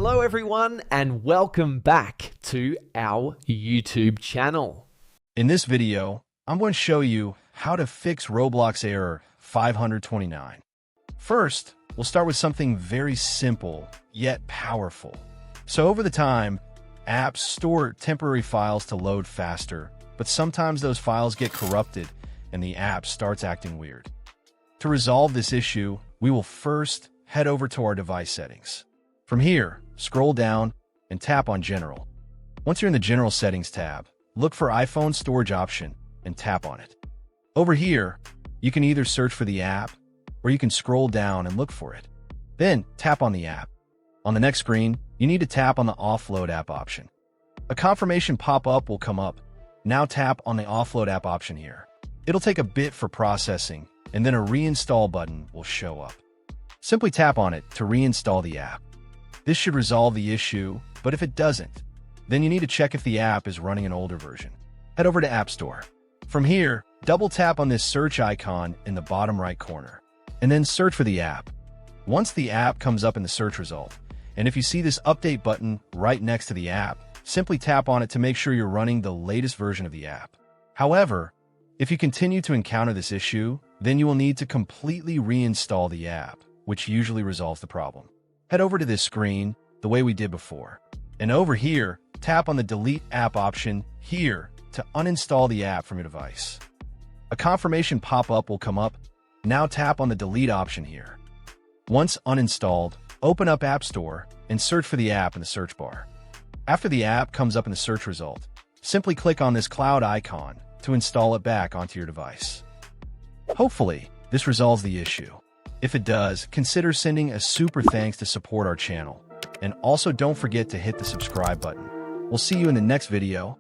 Hello everyone and welcome back to our YouTube channel. In this video, I'm going to show you how to fix Roblox error 529. First, we'll start with something very simple yet powerful. So over the time, apps store temporary files to load faster, but sometimes those files get corrupted and the app starts acting weird. To resolve this issue, we will first head over to our device settings. From here, scroll down and tap on General. Once you're in the General Settings tab, look for iPhone Storage option and tap on it. Over here, you can either search for the app or you can scroll down and look for it. Then tap on the app. On the next screen, you need to tap on the Offload app option. A confirmation pop-up will come up. Now tap on the Offload app option here. It'll take a bit for processing, and then a reinstall button will show up. Simply tap on it to reinstall the app. This should resolve the issue, but if it doesn't, then you need to check if the app is running an older version. Head over to App Store. From here, double tap on this search icon in the bottom right corner, and then search for the app. Once the app comes up in the search result, and if you see this update button right next to the app, simply tap on it to make sure you're running the latest version of the app. However, if you continue to encounter this issue, then you will need to completely reinstall the app, which usually resolves the problem. Head over to this screen the way we did before. And over here, tap on the Delete App option here to uninstall the app from your device. A confirmation pop-up will come up. Now tap on the Delete option here. Once uninstalled, open up App Store and search for the app in the search bar. After the app comes up in the search result, simply click on this cloud icon to install it back onto your device. Hopefully, this resolves the issue. If it does, consider sending a super thanks to support our channel. And also don't forget to hit the subscribe button. We'll see you in the next video.